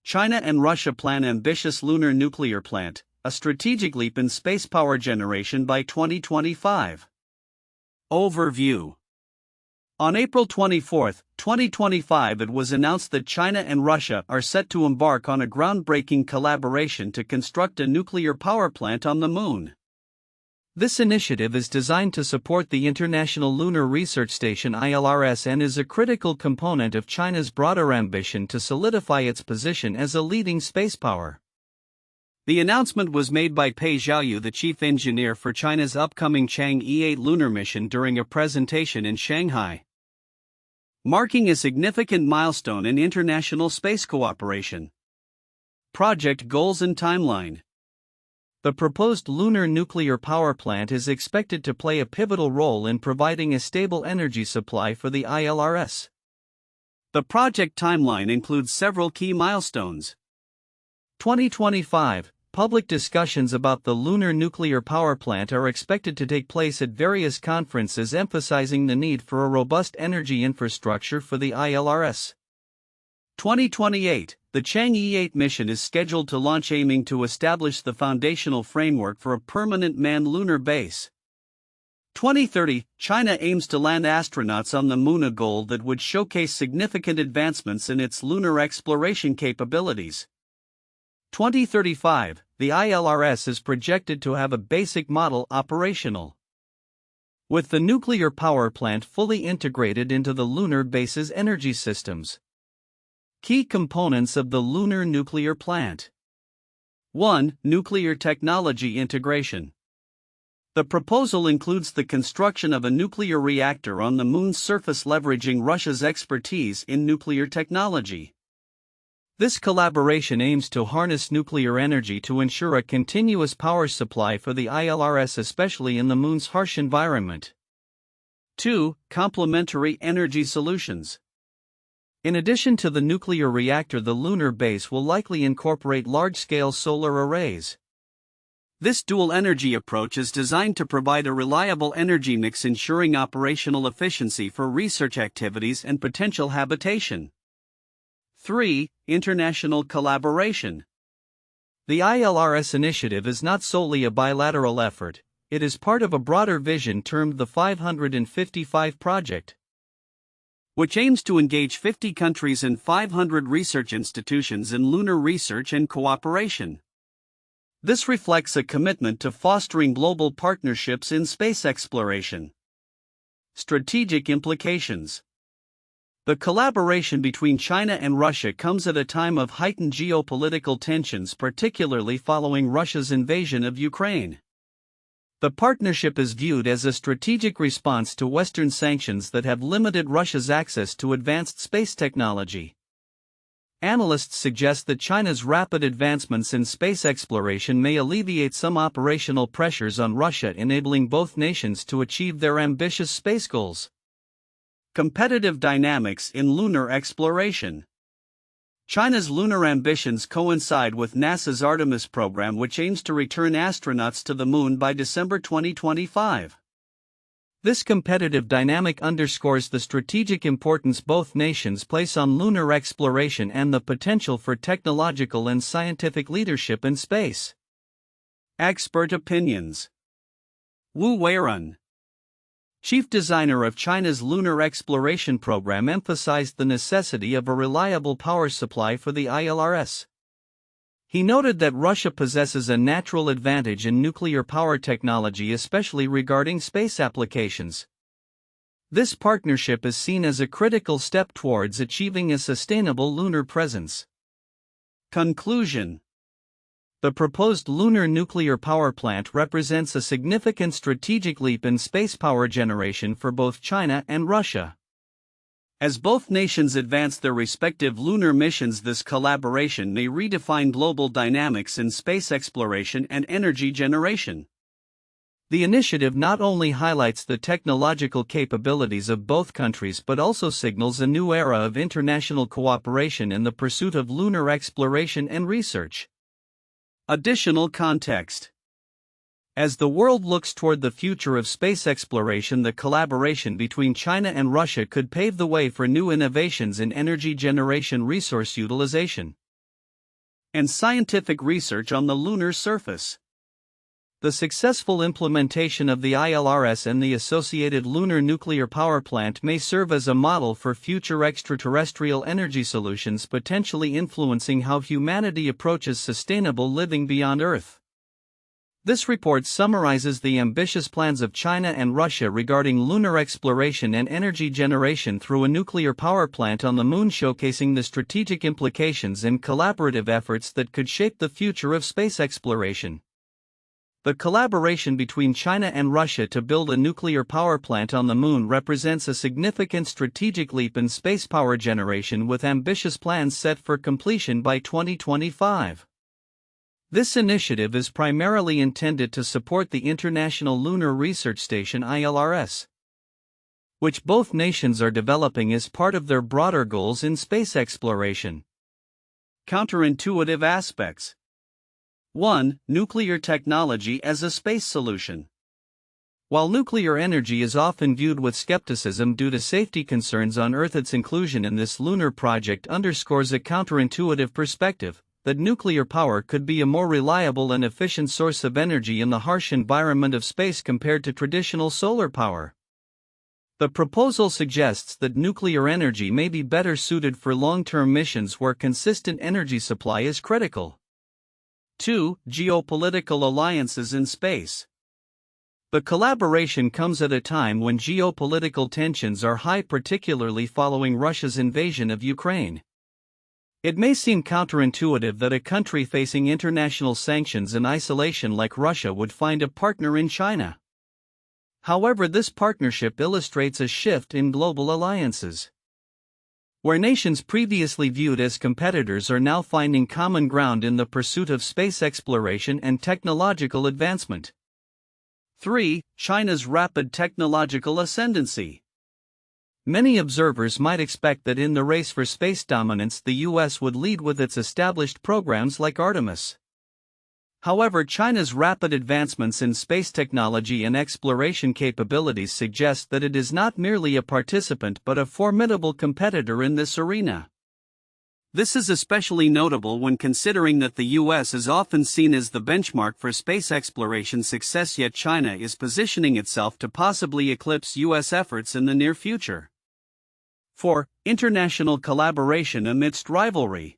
China and Russia plan ambitious lunar nuclear plant, a strategic leap in space power generation by 2025. Overview. On April 24, 2025, it was announced that China and Russia are set to embark on a groundbreaking collaboration to construct a nuclear power plant on the Moon. This initiative is designed to support the International Lunar Research Station (ILRS) and is a critical component of China's broader ambition to solidify its position as a leading space power. The announcement was made by Pei Zhao, the chief engineer for China's upcoming Chang'e 8 lunar mission, during a presentation in Shanghai, marking a significant milestone in international space cooperation. Project goals and timeline. The proposed lunar nuclear power plant is expected to play a pivotal role in providing a stable energy supply for the ILRS. The project timeline includes several key milestones. 2025, public discussions about the lunar nuclear power plant are expected to take place at various conferences, emphasizing the need for a robust energy infrastructure for the ILRS. 2028, the Chang'e 8 mission is scheduled to launch, aiming to establish the foundational framework for a permanent manned lunar base. 2030, China aims to land astronauts on the Moon, a goal that would showcase significant advancements in its lunar exploration capabilities. 2035, the ILRS is projected to have a basic model operational, with the nuclear power plant fully integrated into the lunar base's energy systems. Key components of the lunar nuclear plant. 1. Nuclear technology integration. The proposal includes the construction of a nuclear reactor on the Moon's surface, leveraging Russia's expertise in nuclear technology. This collaboration aims to harness nuclear energy to ensure a continuous power supply for the ILRS, especially in the Moon's harsh environment. 2. Complementary energy solutions. In addition to the nuclear reactor, the lunar base will likely incorporate large-scale solar arrays. This dual energy approach is designed to provide a reliable energy mix, ensuring operational efficiency for research activities and potential habitation. 3. International collaboration. The ILRS initiative is not solely a bilateral effort, it is part of a broader vision termed the 555 Project, which aims to engage 50 countries and 500 research institutions in lunar research and cooperation. This reflects a commitment to fostering global partnerships in space exploration. Strategic implications. The collaboration between China and Russia comes at a time of heightened geopolitical tensions, particularly following Russia's invasion of Ukraine. The partnership is viewed as a strategic response to Western sanctions that have limited Russia's access to advanced space technology. Analysts suggest that China's rapid advancements in space exploration may alleviate some operational pressures on Russia, enabling both nations to achieve their ambitious space goals. Competitive dynamics in lunar exploration. China's lunar ambitions coincide with NASA's Artemis program, which aims to return astronauts to the Moon by December 2025. This competitive dynamic underscores the strategic importance both nations place on lunar exploration and the potential for technological and scientific leadership in space. Expert opinions. Wu Weirun, chief designer of China's lunar exploration program, emphasized the necessity of a reliable power supply for the ILRS. He noted that Russia possesses a natural advantage in nuclear power technology, especially regarding space applications. This partnership is seen as a critical step towards achieving a sustainable lunar presence. Conclusion. The proposed lunar nuclear power plant represents a significant strategic leap in space power generation for both China and Russia. As both nations advance their respective lunar missions, this collaboration may redefine global dynamics in space exploration and energy generation. The initiative not only highlights the technological capabilities of both countries but also signals a new era of international cooperation in the pursuit of lunar exploration and research. Additional context. As the world looks toward the future of space exploration, the collaboration between China and Russia could pave the way for new innovations in energy generation, resource utilization, and scientific research on the lunar surface. The successful implementation of the ILRS and the associated lunar nuclear power plant may serve as a model for future extraterrestrial energy solutions, potentially influencing how humanity approaches sustainable living beyond Earth. This report summarizes the ambitious plans of China and Russia regarding lunar exploration and energy generation through a nuclear power plant on the Moon, showcasing the strategic implications and collaborative efforts that could shape the future of space exploration. The collaboration between China and Russia to build a nuclear power plant on the Moon represents a significant strategic leap in space power generation, with ambitious plans set for completion by 2025. This initiative is primarily intended to support the International Lunar Research Station (ILRS), which both nations are developing as part of their broader goals in space exploration. Counterintuitive aspects. 1. Nuclear technology as a space solution. While nuclear energy is often viewed with skepticism due to safety concerns on Earth, its inclusion in this lunar project underscores a counterintuitive perspective that nuclear power could be a more reliable and efficient source of energy in the harsh environment of space compared to traditional solar power. The proposal suggests that nuclear energy may be better suited for long-term missions where consistent energy supply is critical. 2. Geopolitical alliances in space. The collaboration comes at a time when geopolitical tensions are high, particularly following Russia's invasion of Ukraine. It may seem counterintuitive that a country facing international sanctions and isolation like Russia would find a partner in China. However, this partnership illustrates a shift in global alliances, where nations previously viewed as competitors are now finding common ground in the pursuit of space exploration and technological advancement. 3. China's rapid technological ascendancy. Many observers might expect that in the race for space dominance, the US would lead with its established programs like Artemis. However, China's rapid advancements in space technology and exploration capabilities suggest that it is not merely a participant but a formidable competitor in this arena. This is especially notable when considering that the US is often seen as the benchmark for space exploration success, yet China is positioning itself to possibly eclipse US efforts in the near future. 4. International collaboration amidst rivalry.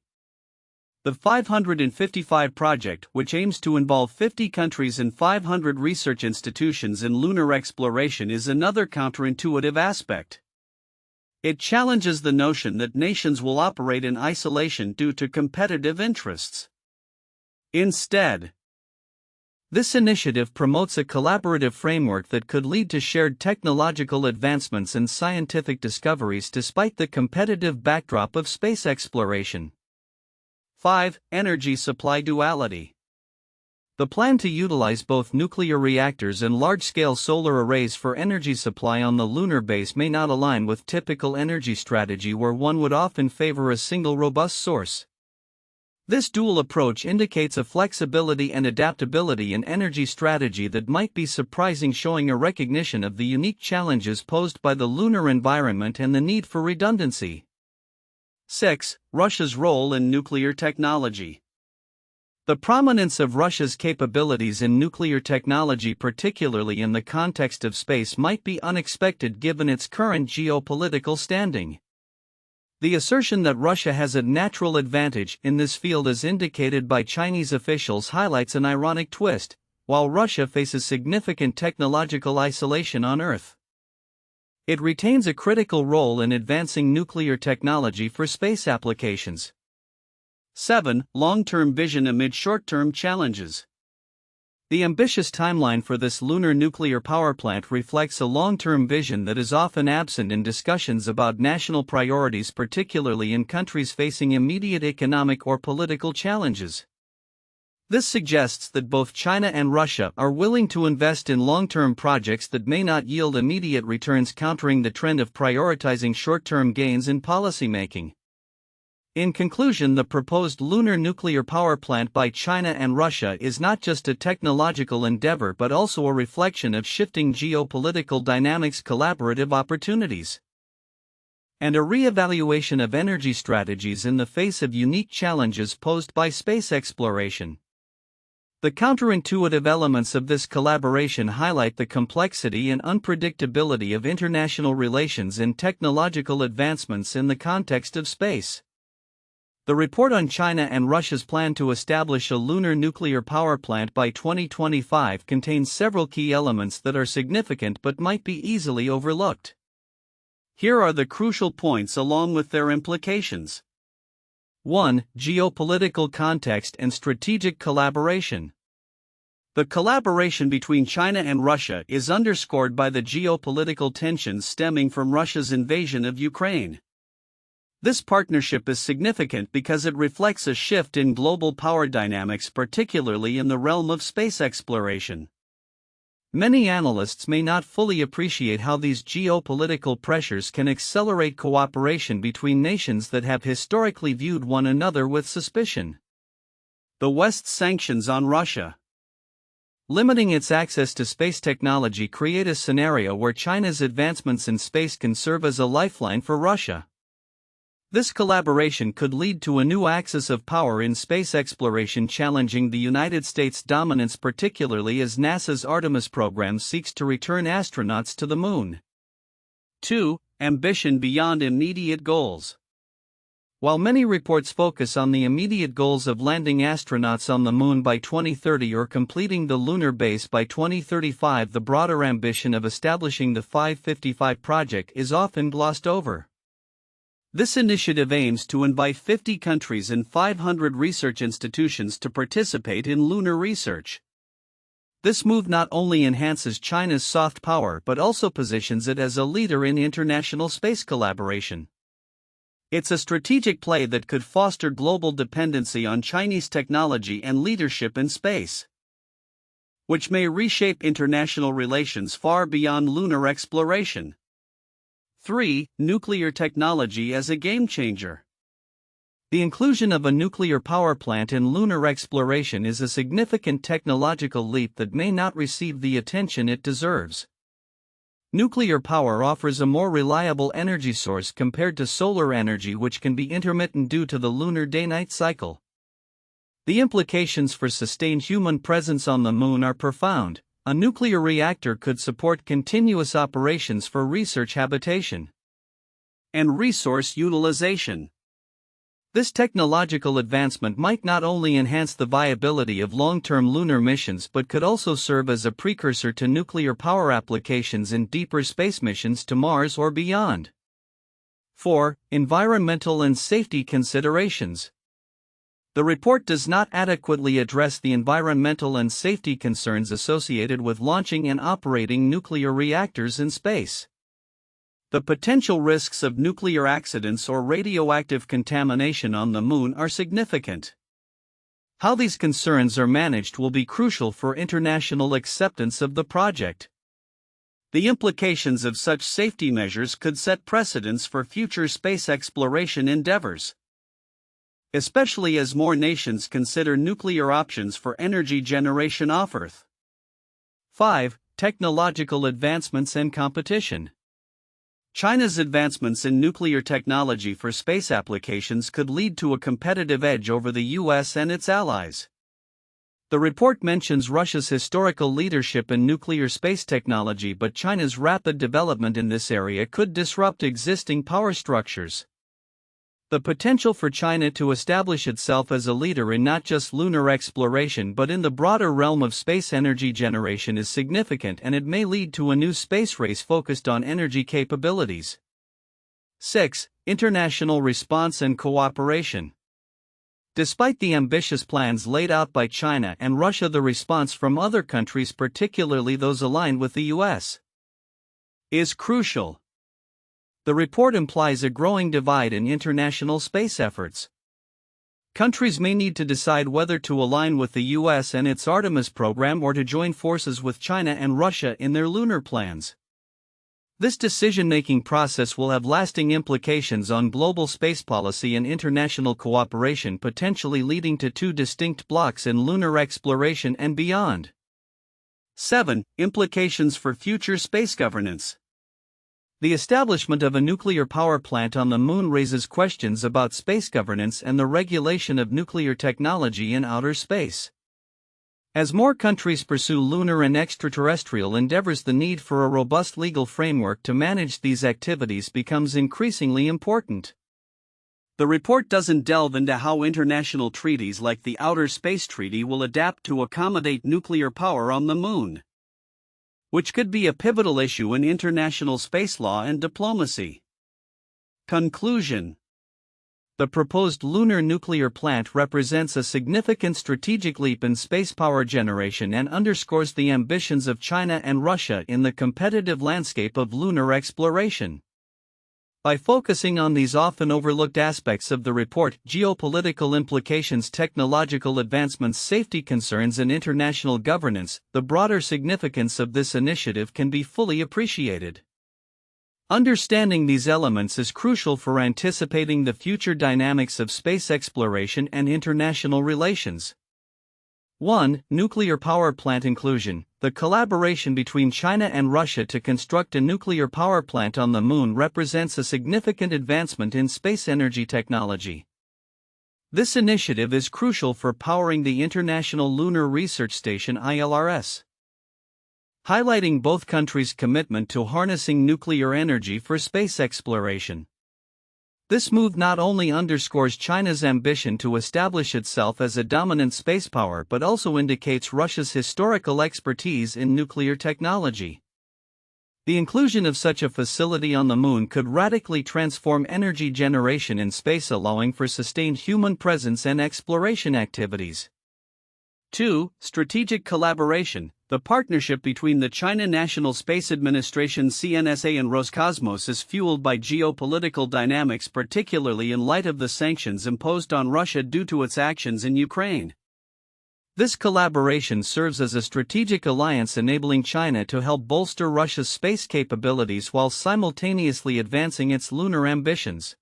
The 555 project, which aims to involve 50 countries and 500 research institutions in lunar exploration, is another counterintuitive aspect. It challenges the notion that nations will operate in isolation due to competitive interests. Instead, this initiative promotes a collaborative framework that could lead to shared technological advancements and scientific discoveries despite the competitive backdrop of space exploration. 5. Energy supply duality. The plan to utilize both nuclear reactors and large-scale solar arrays for energy supply on the lunar base may not align with typical energy strategy, where one would often favor a single robust source. This dual approach indicates a flexibility and adaptability in energy strategy that might be surprising, showing a recognition of the unique challenges posed by the lunar environment and the need for redundancy. 6. Russia's role in nuclear technology. The prominence of Russia's capabilities in nuclear technology, particularly in the context of space, might be unexpected given its current geopolitical standing. The assertion that Russia has a natural advantage in this field, as indicated by Chinese officials, highlights an ironic twist. While Russia faces significant technological isolation on Earth, it retains a critical role in advancing nuclear technology for space applications. 7. Long-term vision amid short-term challenges. The ambitious timeline for this lunar nuclear power plant reflects a long-term vision that is often absent in discussions about national priorities, particularly in countries facing immediate economic or political challenges. This suggests that both China and Russia are willing to invest in long-term projects that may not yield immediate returns, countering the trend of prioritizing short-term gains in policymaking. In conclusion, the proposed lunar nuclear power plant by China and Russia is not just a technological endeavor but also a reflection of shifting geopolitical dynamics, collaborative opportunities, and a re-evaluation of energy strategies in the face of unique challenges posed by space exploration. The counterintuitive elements of this collaboration highlight the complexity and unpredictability of international relations and technological advancements in the context of space. The report on China and Russia's plan to establish a lunar nuclear power plant by 2025 contains several key elements that are significant but might be easily overlooked. Here are the crucial points along with their implications. 1. Geopolitical context and strategic collaboration. The collaboration between China and Russia is underscored by the geopolitical tensions stemming from Russia's invasion of Ukraine. This partnership is significant because it reflects a shift in global power dynamics, particularly in the realm of space exploration. Many analysts may not fully appreciate how these geopolitical pressures can accelerate cooperation between nations that have historically viewed one another with suspicion. The West's sanctions on Russia, limiting its access to space technology, create a scenario where China's advancements in space can serve as a lifeline for Russia. This collaboration could lead to a new axis of power in space exploration, challenging the United States' dominance, particularly as NASA's Artemis program seeks to return astronauts to the Moon. 2. Ambition beyond immediate goals. While many reports focus on the immediate goals of landing astronauts on the Moon by 2030 or completing the lunar base by 2035, the broader ambition of establishing the 555 project is often glossed over. This initiative aims to invite 50 countries and 500 research institutions to participate in lunar research. This move not only enhances China's soft power but also positions it as a leader in international space collaboration. It's a strategic play that could foster global dependency on Chinese technology and leadership in space, which may reshape international relations far beyond lunar exploration. 3. Nuclear technology as a game-changer. The inclusion of a nuclear power plant in lunar exploration is a significant technological leap that may not receive the attention it deserves. Nuclear power offers a more reliable energy source compared to solar energy, which can be intermittent due to the lunar day-night cycle. The implications for sustained human presence on the Moon are profound. A nuclear reactor could support continuous operations for research, habitation, and resource utilization. This technological advancement might not only enhance the viability of long-term lunar missions but could also serve as a precursor to nuclear power applications in deeper space missions to Mars or beyond. 4. Environmental and safety considerations. The report does not adequately address the environmental and safety concerns associated with launching and operating nuclear reactors in space. The potential risks of nuclear accidents or radioactive contamination on the Moon are significant. How these concerns are managed will be crucial for international acceptance of the project. The implications of such safety measures could set precedents for future space exploration endeavors, especially as more nations consider nuclear options for energy generation off Earth. 5. Technological advancements and competition. China's advancements in nuclear technology for space applications could lead to a competitive edge over the US and its allies. The report mentions Russia's historical leadership in nuclear space technology, but China's rapid development in this area could disrupt existing power structures. The potential for China to establish itself as a leader in not just lunar exploration but in the broader realm of space energy generation is significant, and it may lead to a new space race focused on energy capabilities. 6. International response and cooperation. Despite the ambitious plans laid out by China and Russia, the response from other countries, particularly those aligned with the US, is crucial. The report implies a growing divide in international space efforts. Countries may need to decide whether to align with the US and its Artemis program or to join forces with China and Russia in their lunar plans. This decision-making process will have lasting implications on global space policy and international cooperation, potentially leading to two distinct blocs in lunar exploration and beyond. 7. Implications for future space governance. The establishment of a nuclear power plant on the Moon raises questions about space governance and the regulation of nuclear technology in outer space. As more countries pursue lunar and extraterrestrial endeavors, the need for a robust legal framework to manage these activities becomes increasingly important. The report doesn't delve into how international treaties like the Outer Space Treaty will adapt to accommodate nuclear power on the Moon, which could be a pivotal issue in international space law and diplomacy. Conclusion: the proposed lunar nuclear plant represents a significant strategic leap in space power generation and underscores the ambitions of China and Russia in the competitive landscape of lunar exploration. By focusing on these often overlooked aspects of the report, geopolitical implications, technological advancements, safety concerns, and international governance, the broader significance of this initiative can be fully appreciated. Understanding these elements is crucial for anticipating the future dynamics of space exploration and international relations. 1. Nuclear power plant inclusion. The collaboration between China and Russia to construct a nuclear power plant on the Moon represents a significant advancement in space energy technology. This initiative is crucial for powering the International Lunar Research Station (ILRS), highlighting both countries' commitment to harnessing nuclear energy for space exploration. This move not only underscores China's ambition to establish itself as a dominant space power but also indicates Russia's historical expertise in nuclear technology. The inclusion of such a facility on the Moon could radically transform energy generation in space, allowing for sustained human presence and exploration activities. 2. Strategic collaboration. The partnership between the China National Space Administration (CNSA) and Roscosmos is fueled by geopolitical dynamics, particularly in light of the sanctions imposed on Russia due to its actions in Ukraine. This collaboration serves as a strategic alliance, enabling China to help bolster Russia's space capabilities while simultaneously advancing its lunar ambitions.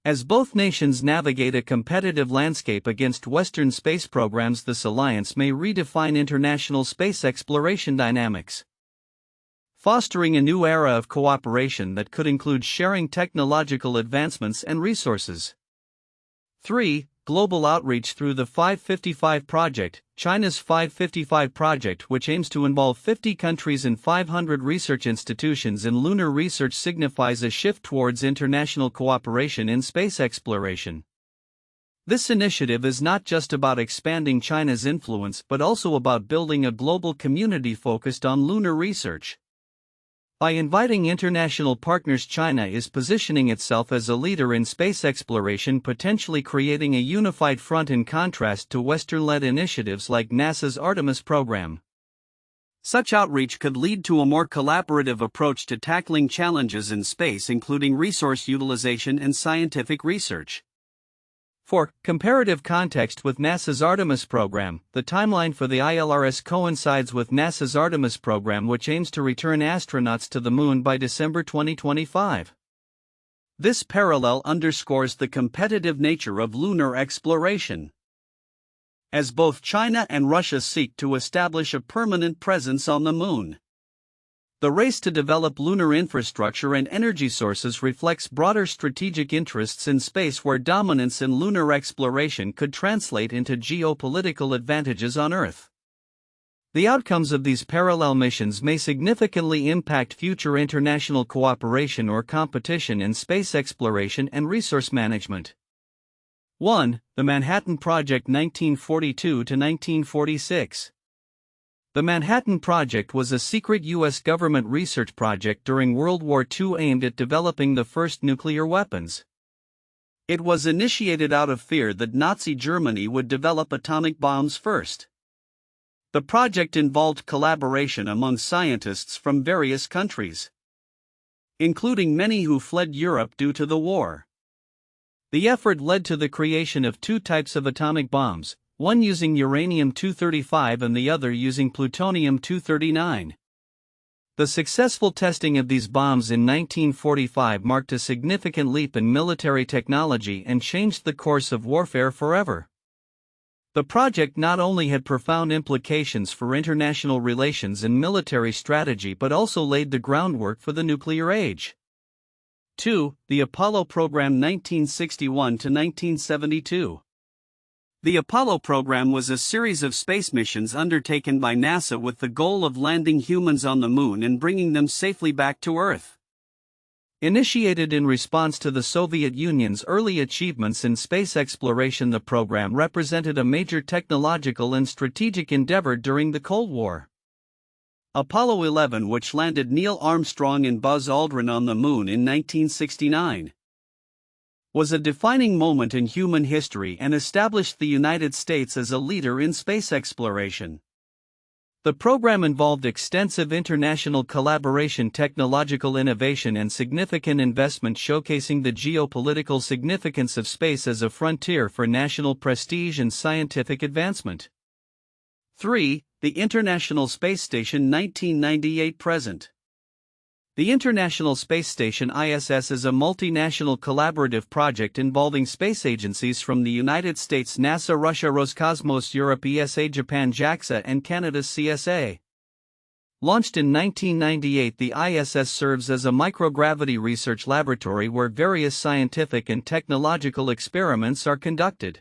As both nations navigate a competitive landscape against Western space programs, this alliance may redefine international space exploration dynamics, fostering a new era of cooperation that could include sharing technological advancements and resources. 3. Global outreach through the 555 Project. China's 555 Project, which aims to involve 50 countries and 500 research institutions in lunar research, signifies a shift towards international cooperation in space exploration. This initiative is not just about expanding China's influence but also about building a global community focused on lunar research. By inviting international partners, China is positioning itself as a leader in space exploration, potentially creating a unified front in contrast to Western-led initiatives like NASA's Artemis program. Such outreach could lead to a more collaborative approach to tackling challenges in space, including resource utilization and scientific research. For comparative context with NASA's Artemis program, the timeline for the ILRS coincides with NASA's Artemis program, which aims to return astronauts to the Moon by December 2025. This parallel underscores the competitive nature of lunar exploration, as both China and Russia seek to establish a permanent presence on the Moon. The race to develop lunar infrastructure and energy sources reflects broader strategic interests in space, where dominance in lunar exploration could translate into geopolitical advantages on Earth. The outcomes of these parallel missions may significantly impact future international cooperation or competition in space exploration and resource management. 1. The Manhattan Project, 1942 to 1946. The Manhattan Project was a secret U.S. government research project during World War II aimed at developing the first nuclear weapons. It was initiated out of fear that Nazi Germany would develop atomic bombs first. The project involved collaboration among scientists from various countries, including many who fled Europe due to the war. The effort led to the creation of two types of atomic bombs, one using uranium-235 and the other using plutonium-239. The successful testing of these bombs in 1945 marked a significant leap in military technology and changed the course of warfare forever. The project not only had profound implications for international relations and military strategy but also laid the groundwork for the nuclear age. 2. The Apollo Program 1961 to 1972. The Apollo program was a series of space missions undertaken by NASA with the goal of landing humans on the Moon and bringing them safely back to Earth. Initiated in response to the Soviet Union's early achievements in space exploration, the program represented a major technological and strategic endeavor during the Cold War. Apollo 11, which landed Neil Armstrong and Buzz Aldrin on the Moon in 1969, was a defining moment in human history and established the United States as a leader in space exploration. The program involved extensive international collaboration, technological innovation, and significant investment, showcasing the geopolitical significance of space as a frontier for national prestige and scientific advancement. 3. The International Space Station 1998-present. The International Space Station (ISS) is a multinational collaborative project involving space agencies from the United States, NASA, Russia, Roscosmos, Europe, ESA, Japan, JAXA, and Canada's CSA. Launched in 1998, the ISS serves as a microgravity research laboratory where various scientific and technological experiments are conducted.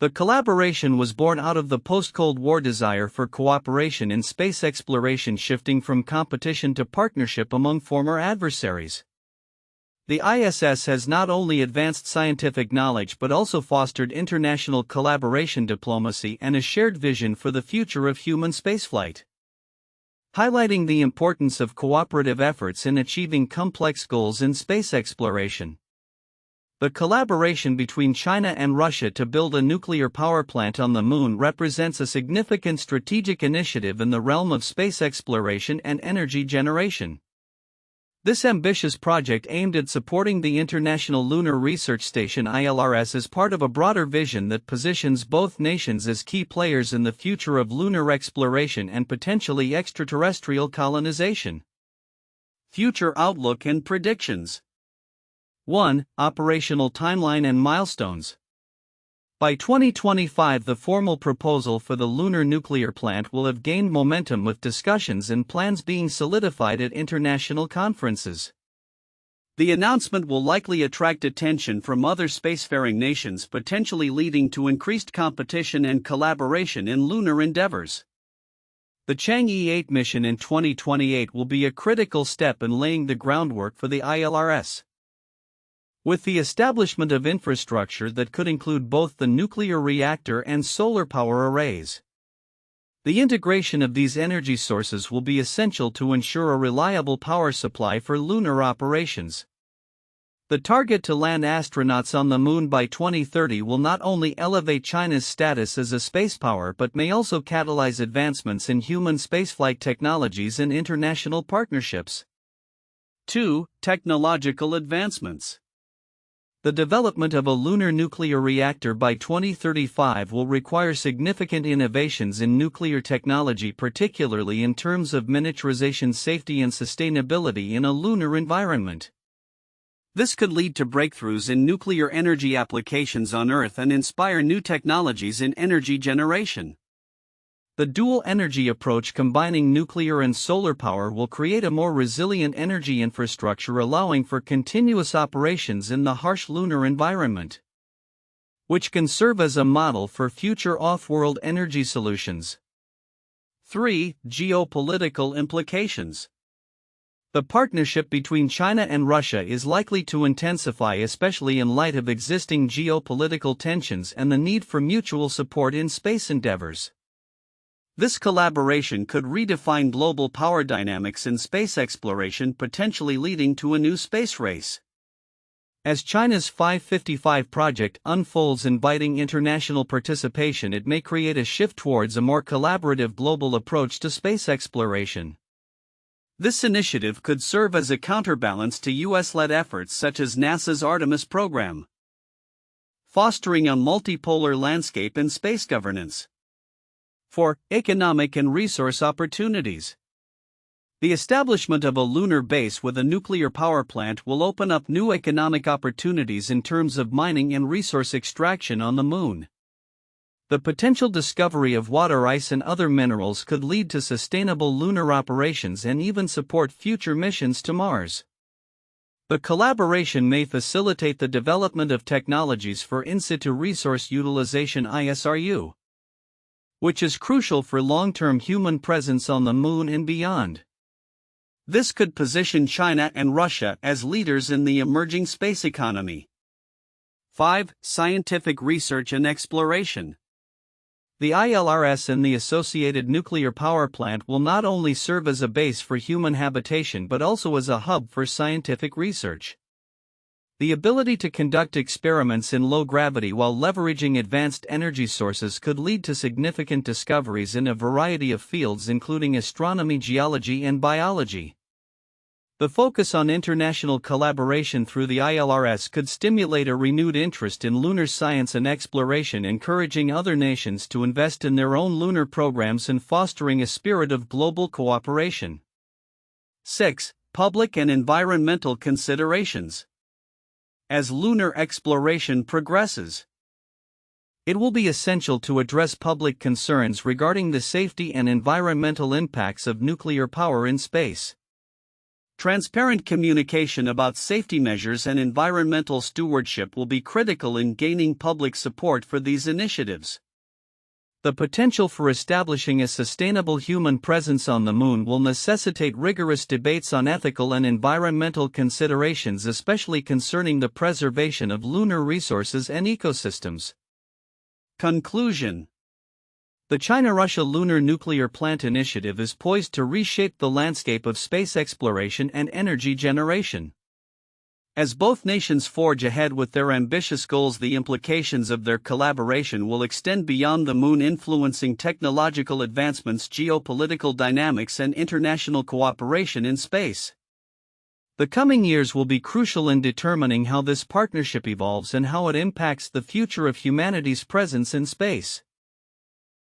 The collaboration was born out of the post-Cold War desire for cooperation in space exploration, shifting from competition to partnership among former adversaries. The ISS has not only advanced scientific knowledge but also fostered international collaboration, diplomacy, and a shared vision for the future of human spaceflight. Highlighting the importance of cooperative efforts in achieving complex goals in space exploration. The collaboration between China and Russia to build a nuclear power plant on the Moon represents a significant strategic initiative in the realm of space exploration and energy generation. This ambitious project aimed at supporting the International Lunar Research Station (ILRS) as part of a broader vision that positions both nations as key players in the future of lunar exploration and potentially extraterrestrial colonization. Future outlook and predictions. 1. Operational timeline and milestones. By 2025, the formal proposal for the lunar nuclear plant will have gained momentum, with discussions and plans being solidified at international conferences. The announcement will likely attract attention from other spacefaring nations, potentially leading to increased competition and collaboration in lunar endeavors. The Chang'e 8 mission in 2028 will be a critical step in laying the groundwork for the ILRS. With the establishment of infrastructure that could include both the nuclear reactor and solar power arrays. The integration of these energy sources will be essential to ensure a reliable power supply for lunar operations. The target to land astronauts on the Moon by 2030 will not only elevate China's status as a space power but may also catalyze advancements in human spaceflight technologies and international partnerships. 2. Technological advancements. The development of a lunar nuclear reactor by 2035 will require significant innovations in nuclear technology, particularly in terms of miniaturization, safety, and sustainability in a lunar environment. This could lead to breakthroughs in nuclear energy applications on Earth and inspire new technologies in energy generation. The dual energy approach, combining nuclear and solar power, will create a more resilient energy infrastructure, allowing for continuous operations in the harsh lunar environment, which can serve as a model for future off-world energy solutions. 3. Geopolitical implications. The partnership between China and Russia is likely to intensify, especially in light of existing geopolitical tensions and the need for mutual support in space endeavors. This collaboration could redefine global power dynamics in space exploration, potentially leading to a new space race. As China's 555 project unfolds, inviting international participation, it may create a shift towards a more collaborative global approach to space exploration. This initiative could serve as a counterbalance to US-led efforts such as NASA's Artemis program, fostering a multipolar landscape in space governance. 4. Economic and resource opportunities. The establishment of a lunar base with a nuclear power plant will open up new economic opportunities in terms of mining and resource extraction on the Moon. The potential discovery of water ice and other minerals could lead to sustainable lunar operations and even support future missions to Mars. The collaboration may facilitate the development of technologies for in situ resource utilization (ISRU), which is crucial for long-term human presence on the Moon and beyond. This could position China and Russia as leaders in the emerging space economy. 5. Scientific research and exploration. The ILRS and the associated nuclear power plant will not only serve as a base for human habitation but also as a hub for scientific research. The ability to conduct experiments in low gravity while leveraging advanced energy sources could lead to significant discoveries in a variety of fields including astronomy, geology, and biology. The focus on international collaboration through the ILRS could stimulate a renewed interest in lunar science and exploration, encouraging other nations to invest in their own lunar programs and fostering a spirit of global cooperation. 6. Public and environmental considerations. As lunar exploration progresses, it will be essential to address public concerns regarding the safety and environmental impacts of nuclear power in space. Transparent communication about safety measures and environmental stewardship will be critical in gaining public support for these initiatives. The potential for establishing a sustainable human presence on the Moon will necessitate rigorous debates on ethical and environmental considerations, especially concerning the preservation of lunar resources and ecosystems. Conclusion. The China-Russia Lunar Nuclear Plant Initiative is poised to reshape the landscape of space exploration and energy generation. As both nations forge ahead with their ambitious goals, the implications of their collaboration will extend beyond the Moon, influencing technological advancements, geopolitical dynamics, and international cooperation in space. The coming years will be crucial in determining how this partnership evolves and how it impacts the future of humanity's presence in space.